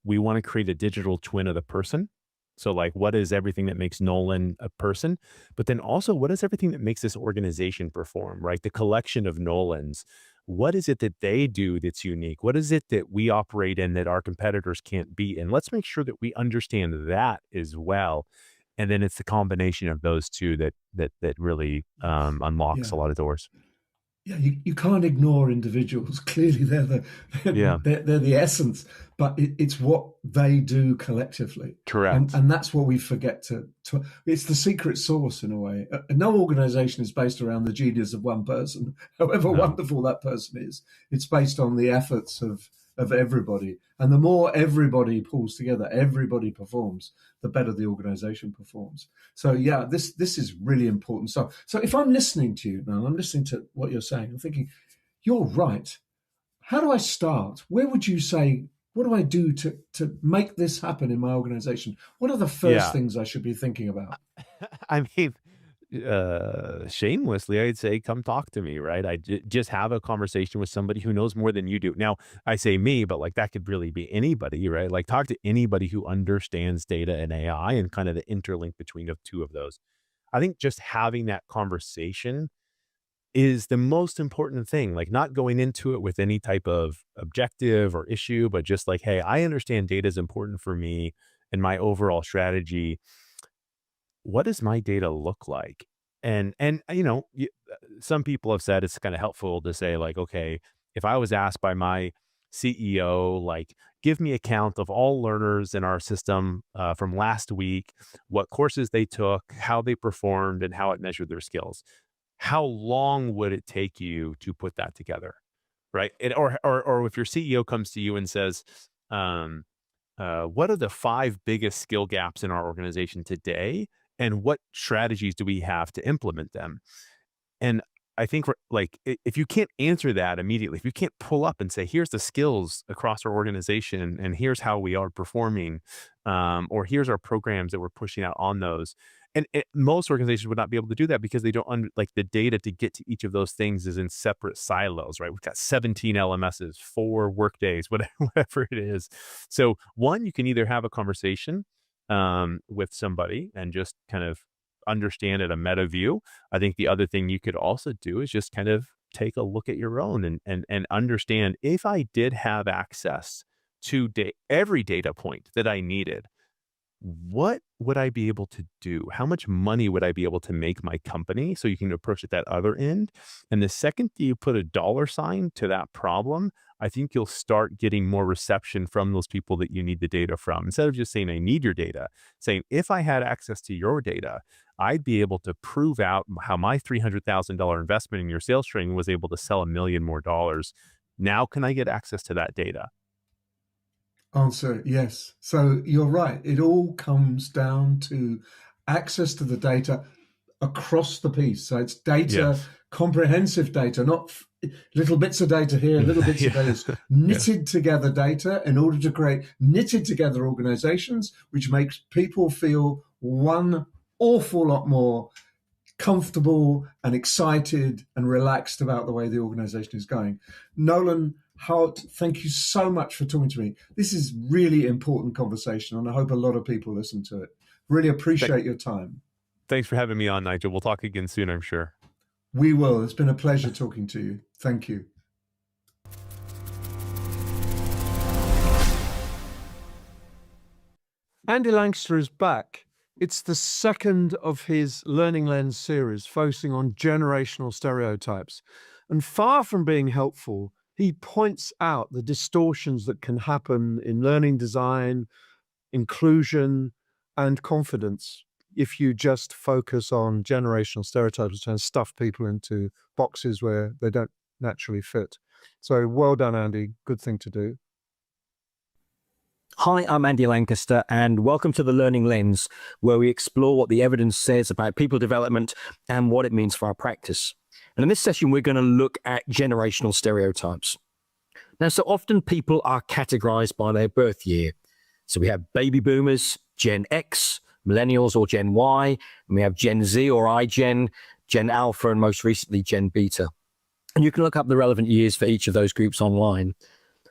We want to create a digital twin of the person. So, like, what is everything that makes Nolan a person? But then also, what is everything that makes this organization perform? Right, the collection of Nolans. What is it that they do that's unique? What is it that we operate in that our competitors can't be in? Let's make sure that we understand that as well. And then it's the combination of those two that really unlocks a lot of doors. Yeah, you can't ignore individuals. Clearly, they're the essence, but it's what they do collectively. Correct. And that's what we forget to. It's the secret sauce in a way. No organization is based around the genius of one person, however wonderful that person is. It's based on the efforts of everybody. And the more everybody pulls together, everybody performs, the better the organization performs. So yeah, this is really important. So if I'm listening to you now, I'm listening to what you're saying, I'm thinking, you're right. How do I start? Where would you say, what do I do to make this happen in my organization? What are the first things I should be thinking about? I mean, shamelessly, I'd say, come talk to me, right? Just have a conversation with somebody who knows more than you do. Now, I say me, but like that could really be anybody, right? Like talk to anybody who understands data and AI and kind of the interlink between the two of those. I think just having that conversation is the most important thing, like not going into it with any type of objective or issue, but just like, hey, I understand data is important for me and my overall strategy. What does my data look like? And some people have said it's kind of helpful to say like, okay, if I was asked by my CEO, like, give me a count of all learners in our system from last week, what courses they took, how they performed, and how it measured their skills. How long would it take you to put that together? Right. Or if your CEO comes to you and says, what are the 5 biggest skill gaps in our organization today? And what strategies do we have to implement them? And I think like if you can't answer that immediately, if you can't pull up and say, here's the skills across our organization and here's how we are performing, or here's our programs that we're pushing out on those. And most organizations would not be able to do that because they don't like the data to get to each of those things is in separate silos, right? We've got 17 LMSs, 4 workdays, whatever it is. So one, you can either have a conversation with somebody and just kind of understand at a meta view. I think the other thing you could also do is just kind of take a look at your own and understand, if I did have access to every data point that I needed, what would I be able to do? How much money would I be able to make my company? So you can approach it that other end. And the second you put a dollar sign to that problem, I think you'll start getting more reception from those people that you need the data from. Instead of just saying, I need your data, saying, if I had access to your data, I'd be able to prove out how my $300,000 investment in your sales training was able to sell $1 million more. Now, can I get access to that data? Answer, yes. So you're right. It all comes down to access to the data across the piece. So it's data, comprehensive data, not little bits of data here, little bits of data. It's knitted together data in order to create knitted together organizations, which makes people feel one awful lot more comfortable and excited and relaxed about the way the organization is going. Nolan Hart, thank you so much for talking to me. This is really important conversation, and I hope a lot of people listen to it. Really appreciate your time. Thanks for having me on, Nigel. We'll talk again soon, I'm sure. We will. It's been a pleasure talking to you. Thank you. Andy Lancaster is back. It's the second of his Learning Lens series, focusing on generational stereotypes. And far from being helpful, he points out the distortions that can happen in learning design, inclusion, and confidence if you just focus on generational stereotypes and stuff people into boxes where they don't naturally fit. So well done, Andy. Good thing to do. Hi, I'm Andy Lancaster, and welcome to the Learning Lens, where we explore what the evidence says about people development and what it means for our practice. And in this session, we're going to look at generational stereotypes. Now, so often people are categorized by their birth year. So we have baby boomers, Gen X, millennials or Gen Y, and we have Gen Z or iGen, Gen Alpha, and most recently Gen Beta. And you can look up the relevant years for each of those groups online.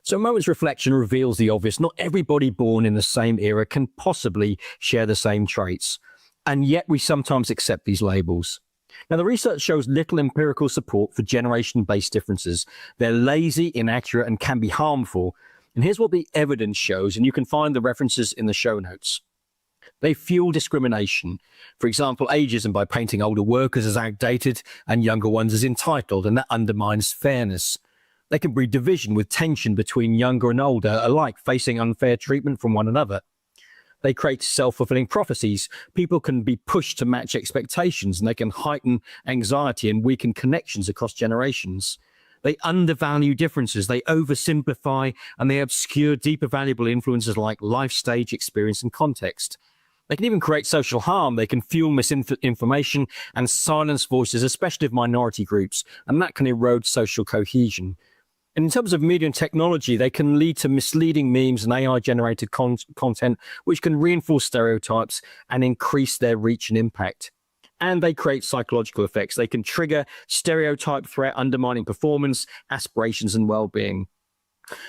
So a moment's reflection reveals the obvious. Not everybody born in the same era can possibly share the same traits. And yet we sometimes accept these labels. Now, the research shows little empirical support for generation-based differences. They're lazy, inaccurate, and can be harmful. And here's what the evidence shows, and you can find the references in the show notes. They fuel discrimination. For example, ageism by painting older workers as outdated and younger ones as entitled, and that undermines fairness. They can breed division with tension between younger and older alike, facing unfair treatment from one another. They create self-fulfilling prophecies. People can be pushed to match expectations, and they can heighten anxiety and weaken connections across generations. They undervalue differences, they oversimplify, and they obscure deeper valuable influences like life stage, experience, and context. They can even create social harm. They can fuel misinformation and silence voices, especially of minority groups, and that can erode social cohesion. And in terms of media and technology, they can lead to misleading memes and AI-generated content, which can reinforce stereotypes and increase their reach and impact. And they create psychological effects. They can trigger stereotype threat, undermining performance, aspirations, and well-being.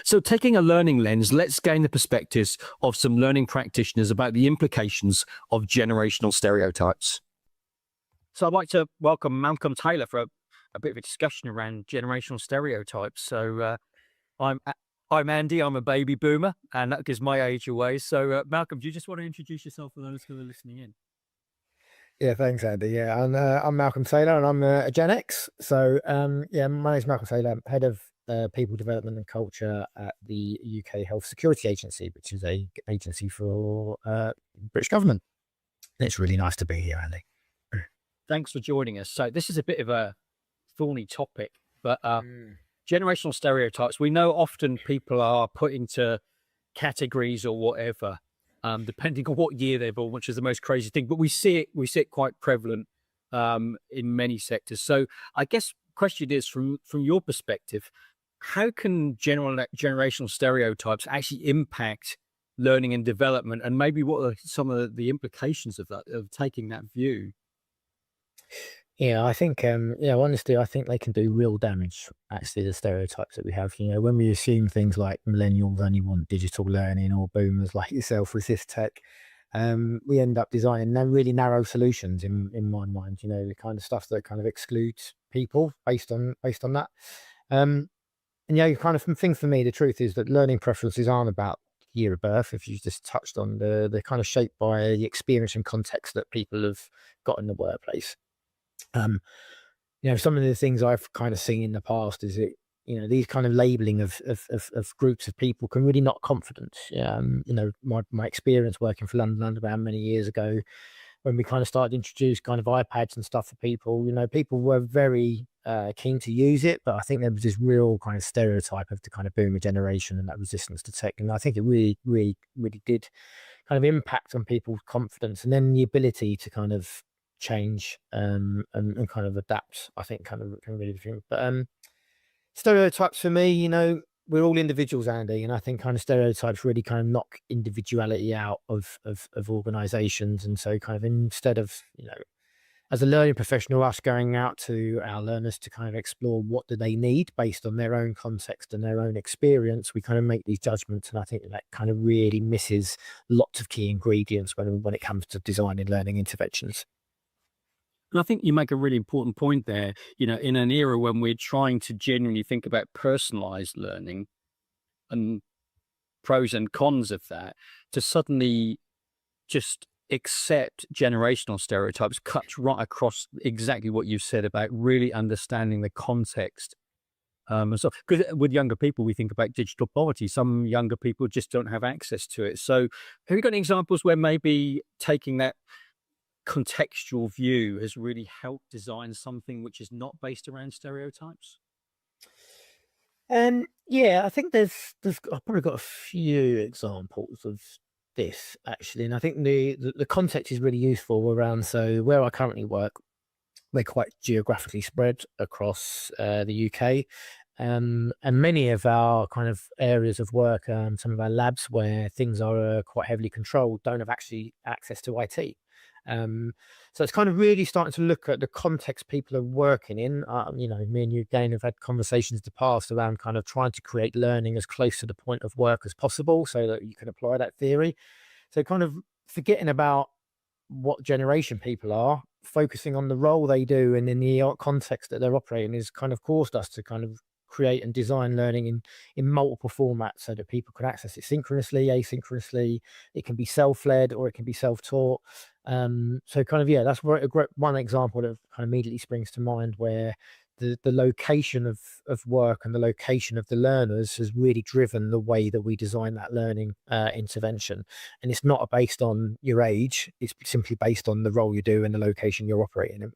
So taking a learning lens, let's gain the perspectives of some learning practitioners about the implications of generational stereotypes. So I'd like to welcome Malcolm Taylor for a bit of a discussion around generational stereotypes. So I'm Andy, I'm a baby boomer, and that gives my age away. So Malcolm, do you just want to introduce yourself for those who are listening in? Yeah, thanks, Andy. Yeah, and I'm Malcolm Taylor, and I'm a Gen X. So, yeah, my name's Malcolm Taylor. I'm head of people development and culture at the UK Health Security Agency, which is a agency for British government. And it's really nice to be here, Andy. Thanks for joining us. So this is a bit of a thorny topic, but generational stereotypes. We know often people are put into categories or whatever, depending on what year they're born, which is the most crazy thing. But we see it quite prevalent in many sectors. So I guess question is from your perspective, how can generational stereotypes actually impact learning and development, and maybe what are some of the implications of that, of taking that view? Yeah, I think, honestly, I think they can do real damage, actually, the stereotypes that we have. When we assume things like millennials only want digital learning or boomers like yourself resist tech, we end up designing really narrow solutions in my mind, the kind of stuff that kind of excludes people based on that. Kind of thing for me, the truth is that learning preferences aren't about year of birth, if you just touched on they're kind of shaped by the experience and context that people have got in the workplace. Some of the things I've kind of seen in the past is that, these kind of labeling of groups of people can really knock confidence. My experience working for London Underground many years ago, when we kind of started to introduce kind of iPads and stuff for people, people were very keen to use it, but I think there was this real kind of stereotype of the kind of boomer generation and that resistance to tech. And I think it really, really, really did kind of impact on people's confidence, and then the ability to kind of change and kind of adapt, I think kind of can really different. But stereotypes for me, we're all individuals, Andy, and I think kind of stereotypes really kind of knock individuality out of organizations. And so kind of instead of, as a learning professional, us going out to our learners to kind of explore what do they need based on their own context and their own experience, we kind of make these judgments. And I think that kind of really misses lots of key ingredients when it comes to designing learning interventions. And I think you make a really important point there, in an era when we're trying to genuinely think about personalized learning and pros and cons of that, to suddenly just accept generational stereotypes cuts right across exactly what you've said about really understanding the context. And so, because with younger people, we think about digital poverty. Some younger people just don't have access to it. So have you got any examples where maybe taking that contextual view has really helped design something which is not based around stereotypes? I think there's I've probably got a few examples of this actually, and I think the context is really useful around. So where I currently work, we're quite geographically spread across the UK. And many of our kind of areas of work, some of our labs where things are quite heavily controlled, don't have actually access to IT. So it's kind of really starting to look at the context people are working in. Me and you again have had conversations in the past around kind of trying to create learning as close to the point of work as possible so that you can apply that theory. So kind of forgetting about what generation people are, focusing on the role they do and in the context that they're operating has kind of caused us to kind of create and design learning in multiple formats so that people can access it synchronously, asynchronously. It can be self-led or it can be self-taught. So kind of, that's one example that kind of immediately springs to mind where the location of work and the location of the learners has really driven the way that we design that learning intervention. And it's not based on your age, it's simply based on the role you do and the location you're operating in.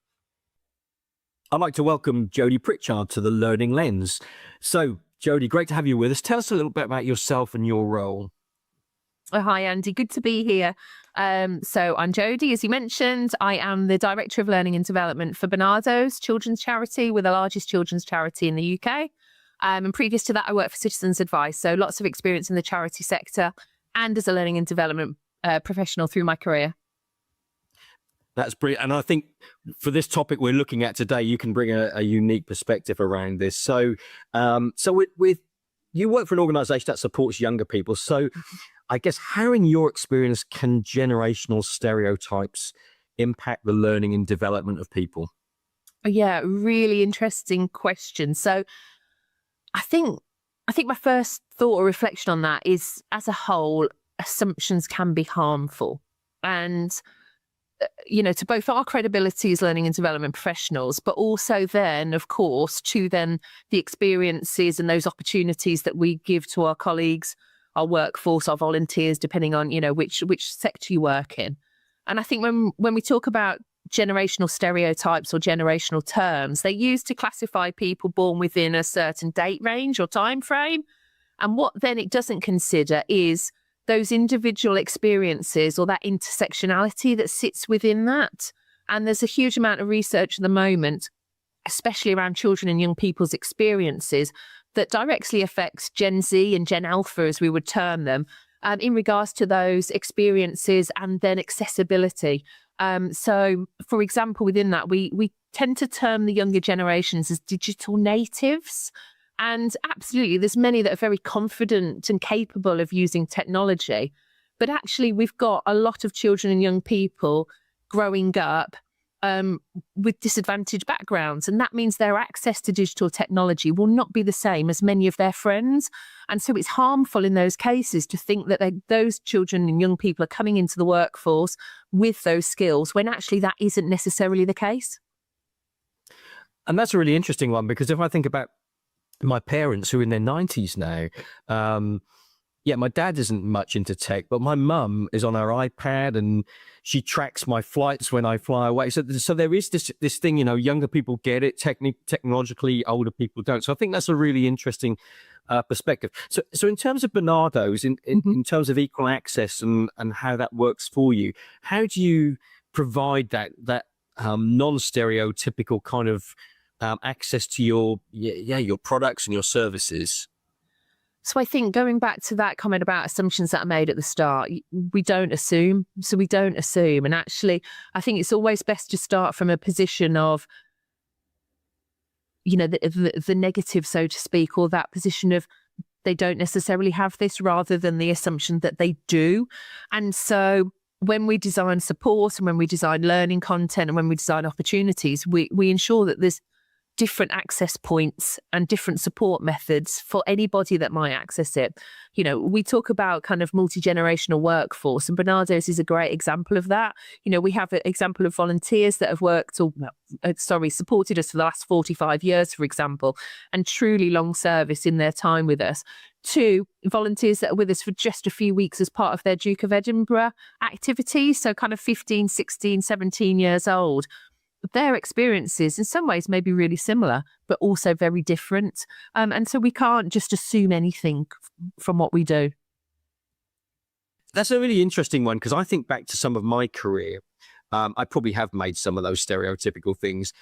I'd like to welcome Jodie Pritchard to the Learning Lens. So, Jodie, great to have you with us. Tell us a little bit about yourself and your role. Oh, hi, Andy. Good to be here. So I'm Jodie, as you mentioned. I am the Director of Learning and Development for Barnardo's children's charity. We're the largest children's charity in the UK. And previous to that, I worked for Citizens Advice. So lots of experience in the charity sector and as a learning and development professional through my career. That's brilliant. And I think for this topic we're looking at today, you can bring a unique perspective around this. So, with you work for an organisation that supports younger people. So I guess how in your experience can generational stereotypes impact the learning and development of people? Yeah, really interesting question. So I think my first thought or reflection on that is, as a whole, assumptions can be harmful. And to both our credibility as learning and development professionals, but also then, of course, to then the experiences and those opportunities that we give to our colleagues, our workforce, our volunteers, depending on, which sector you work in. And I think when we talk about generational stereotypes or generational terms, they're used to classify people born within a certain date range or time frame. And what then it doesn't consider is those individual experiences or that intersectionality that sits within that. And there's a huge amount of research at the moment, especially around children and young people's experiences, that directly affects Gen Z and Gen Alpha, as we would term them, in regards to those experiences and then accessibility. So, for example, within that, we tend to term the younger generations as digital natives. And absolutely, there's many that are very confident and capable of using technology. But actually, we've got a lot of children and young people growing up with disadvantaged backgrounds. And that means their access to digital technology will not be the same as many of their friends. And so it's harmful in those cases to think that those children and young people are coming into the workforce with those skills when actually that isn't necessarily the case. And that's a really interesting one, because if I think about my parents who are in their 90s now, my dad isn't much into tech, but my mum is on her iPad and she tracks my flights when I fly away. So there is this thing, younger people get it technologically, older people don't. So I think that's a really interesting perspective. So in terms of Bernardo's, in terms of equal access and how that works for you, how do you provide that non-stereotypical kind of access to your products and your services? So I think going back to that comment about assumptions that are made at the start, we don't assume. So we don't assume. And actually, I think it's always best to start from a position of, the negative, so to speak, or that position of they don't necessarily have this, rather than the assumption that they do. And so when we design support and when we design learning content and when we design opportunities, we ensure that there's different access points and different support methods for anybody that might access it. We talk about kind of multi-generational workforce, and Bernardo's is a great example of that. We have an example of volunteers that have supported us for the last 45 years, for example, and truly long service in their time with us. 2 volunteers that are with us for just a few weeks as part of their Duke of Edinburgh activities, so kind of 15, 16, 17 years old. Their experiences in some ways may be really similar, but also very different. And so we can't just assume anything from what we do. That's a really interesting one, because I think back to some of my career. I probably have made some of those stereotypical things.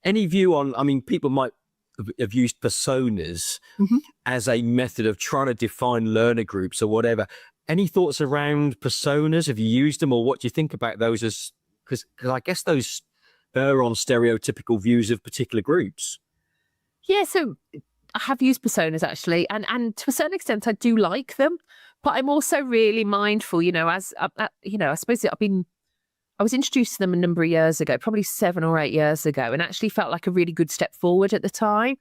Any view on, people might have used personas as a method of trying to define learner groups or whatever. Any thoughts around personas? Have you used them, or what do you think about those as, because I guess those are on stereotypical views of particular groups? Yeah, so I have used personas actually, and to a certain extent I do like them, but I'm also really mindful, as I suppose I was introduced to them a number of years ago, probably 7 or 8 years ago, and actually felt like a really good step forward at the time.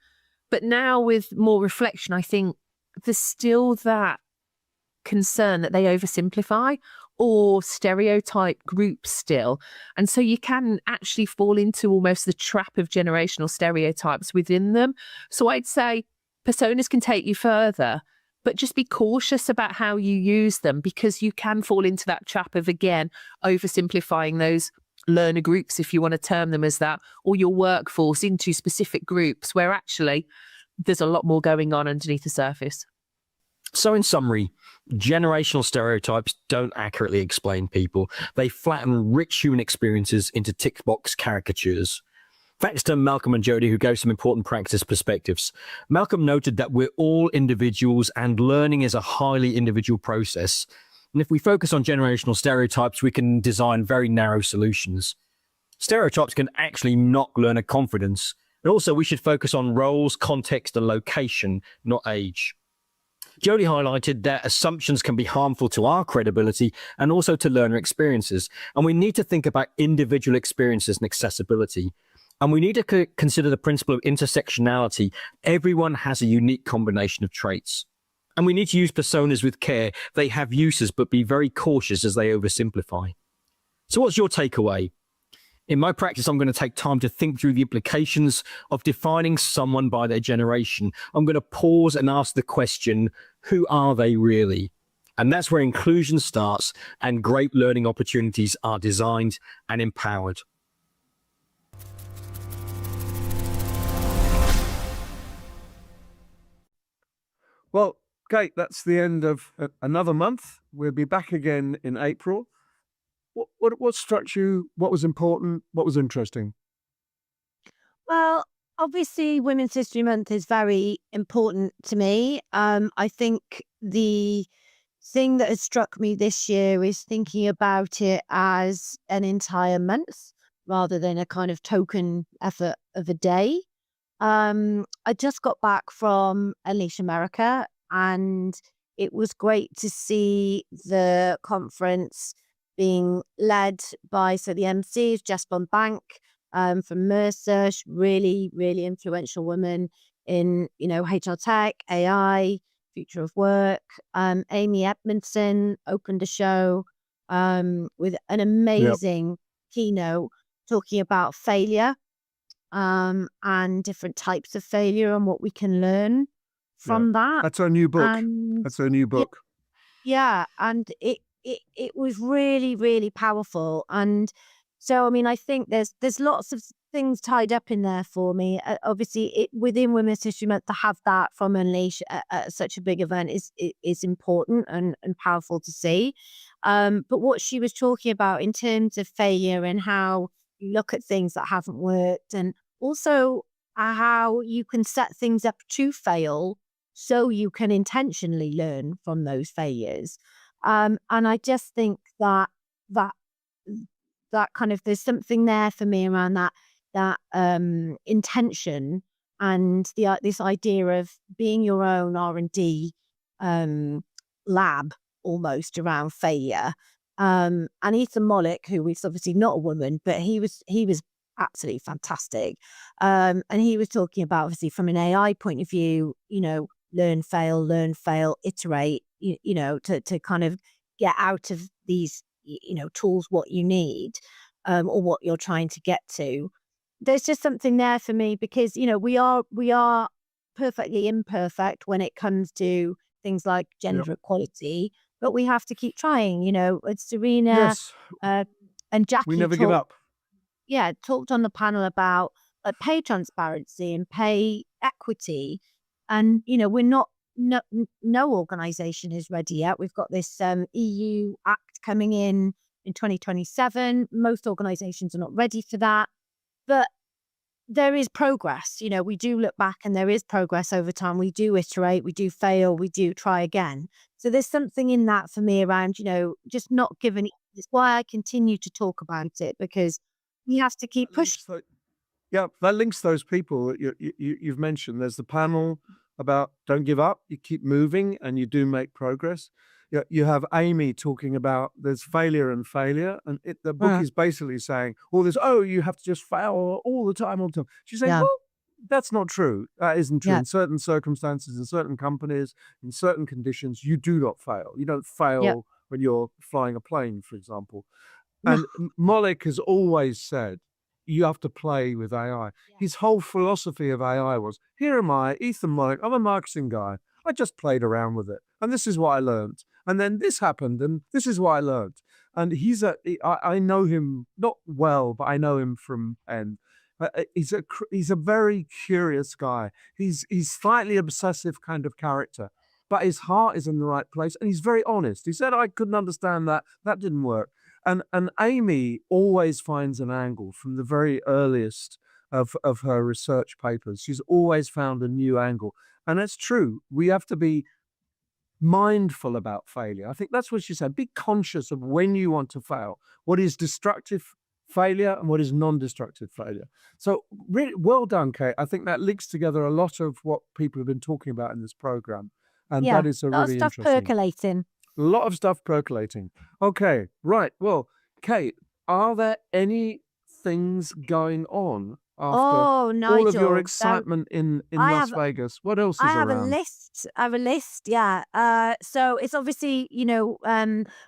But now with more reflection, I think there's still that concern that they oversimplify or stereotype groups still. And so you can actually fall into almost the trap of generational stereotypes within them. So I'd say personas can take you further, but just be cautious about how you use them, because you can fall into that trap of, again, oversimplifying those learner groups, if you want to term them as that, or your workforce into specific groups where actually there's a lot more going on underneath the surface. So in summary, generational stereotypes don't accurately explain people. They flatten rich human experiences into tick box caricatures. Thanks to Malcolm and Jodie, who gave some important practice perspectives. Malcolm noted that we're all individuals and learning is a highly individual process. And if we focus on generational stereotypes, we can design very narrow solutions. Stereotypes can actually knock learner confidence. And also, we should focus on roles, context, and location, not age. Jodie highlighted that assumptions can be harmful to our credibility and also to learner experiences. And we need to think about individual experiences and accessibility. And we need to consider the principle of intersectionality. Everyone has a unique combination of traits. And we need to use personas with care. They have uses, but be very cautious as they oversimplify. So what's your takeaway? In my practice, I'm going to take time to think through the implications of defining someone by their generation. I'm going to pause and ask the question, who are they really? And that's where inclusion starts and great learning opportunities are designed and empowered. Well, Kate, that's the end of another month. We'll be back again in April. What struck you? What was important? What was interesting? Well, obviously, Women's History Month is very important to me. I think the thing that has struck me this year is thinking about it as an entire month rather than a kind of token effort of a day. I just got back from Unleash America, and it was great to see the conference being led by, so the MC is Jess Von Bank from Mercer, really, really influential woman in, HR tech, AI, future of work. Amy Edmondson opened a show with an amazing keynote talking about failure and different types of failure and what we can learn from that. That's our new book. And That's our new book. yeah, and it was really, really powerful. And so, I mean, I think there's lots of things tied up in there for me. Obviously, within Women's History Month, to have that from Unleash at such a big event is important and powerful to see. But what she was talking about in terms of failure and how you look at things that haven't worked, and also how you can set things up to fail so you can intentionally learn from those failures. And I just think that kind of, there's something there for me around that intention and this idea of being your own R&D lab almost around failure. And Ethan Mollick, who is obviously not a woman, but he was absolutely fantastic. And he was talking about, obviously, from an AI point of view, learn, fail, iterate, to kind of get out of these, tools what you need or what you're trying to get to. There's just something there for me because, we are perfectly imperfect when it comes to things like gender equality, but we have to keep trying. Serena and Jackie we never give up. Yeah, talked on the panel about pay transparency and pay equity. And, we're not, no organization is ready yet. We've got this EU Act coming in 2027. Most organizations are not ready for that. But there is progress. We do look back and there is progress over time. We do iterate, we do fail, we do try again. So there's something in that for me around, just not giving. It's why I continue to talk about it, because we have to keep pushing. Yeah, that links those people that you've mentioned. There's the panel about don't give up, you keep moving and you do make progress. You have Amy talking about there's failure, and the book is basically saying all this, you have to just fail all the time. She's saying, well, that's not true. That isn't true. In certain circumstances, in certain companies, in certain conditions, you do not fail. You don't fail when you're flying a plane, for example. And Mollick has always said, you have to play with AI. His whole philosophy of AI was, here am I, Ethan Mollick, I'm a marketing guy. I just played around with it. And this is what I learned. And then this happened, and this is what I learned. And I know him, not well, but I know him from Penn. He's a very curious guy. He's slightly obsessive kind of character, but his heart is in the right place, and he's very honest. He said, I couldn't understand that. That didn't work. And Amy always finds an angle from the very earliest of her research papers. She's always found a new angle. And that's true. We have to be mindful about failure. I think that's what she said. Be conscious of when you want to fail. What is destructive failure and what is non-destructive failure. So really well done, Kate. I think that links together a lot of what people have been talking about in this program. And that is a really stuff interesting. Percolating. A lot of stuff percolating. Okay, right. Well, Kate, are there any things going on after Oh, all of your Nigel. excitement in I Las have Vegas? What else I is have a around? list. I have a list. Yeah. So it's obviously,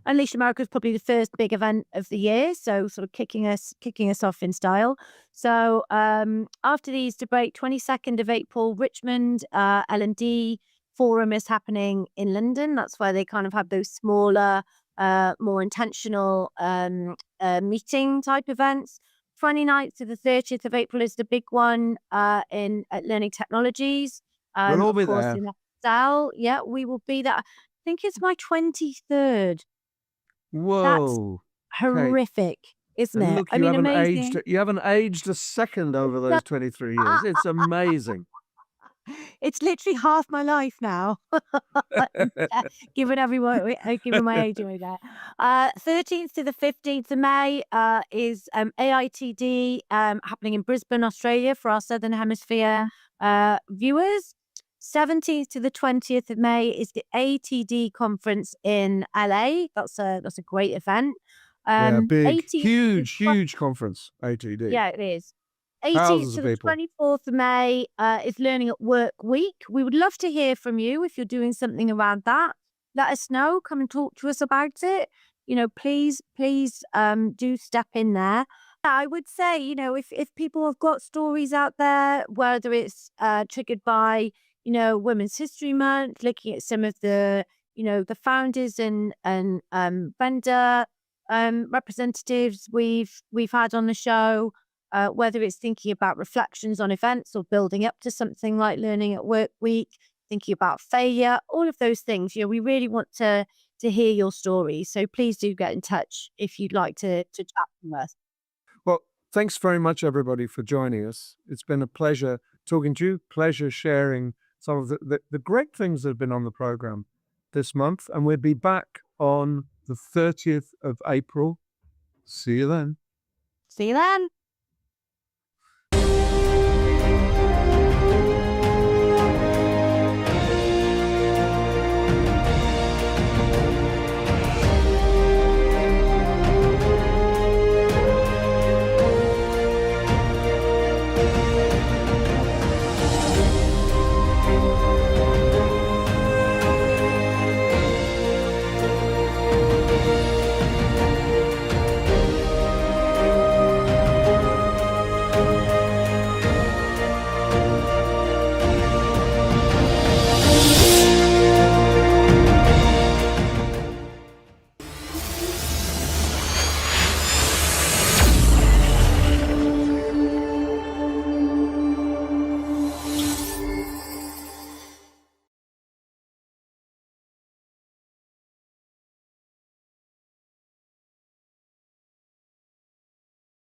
Unleash America is probably the first big event of the year. So sort of kicking us off in style. So after these debate, 22nd of April, Richmond L&D Forum is happening in London. That's where they kind of have those smaller, more intentional meeting type events. 29th to the 30th of April is the big one at Learning Technologies. We'll all Of be course, there. in Excel. Yeah, we will be there. I think it's my 23rd. That's Whoa. Kate. horrific, isn't And it? look, I mean, amazing. you haven't aged a second over those 23 years. It's amazing. It's literally half my life now. Given given my age away there. 13th to the 15th of May is AITD happening in Brisbane, Australia for our Southern Hemisphere viewers. 17th to the 20th of May is the ATD conference in LA. That's a great event. Yeah, big, 18th huge conference, ATD. Yeah, it is. 18th Thousands to of the people. 24th of May is Learning at Work Week. We would love to hear from you if you're doing something around that. Let us know. Come and talk to us about it. Please do step in there. I would say, if people have got stories out there, whether it's triggered by, Women's History Month, looking at some of the, the founders and vendor representatives we've had on the show, whether it's thinking about reflections on events or building up to something like Learning at Work Week, thinking about failure, all of those things. We really want to hear your stories. So please do get in touch if you'd like to chat with us. Well, thanks very much, everybody, for joining us. It's been a pleasure talking to you, pleasure sharing some of the great things that have been on the program this month. And we'll be back on the 30th of April. See you then. See you then.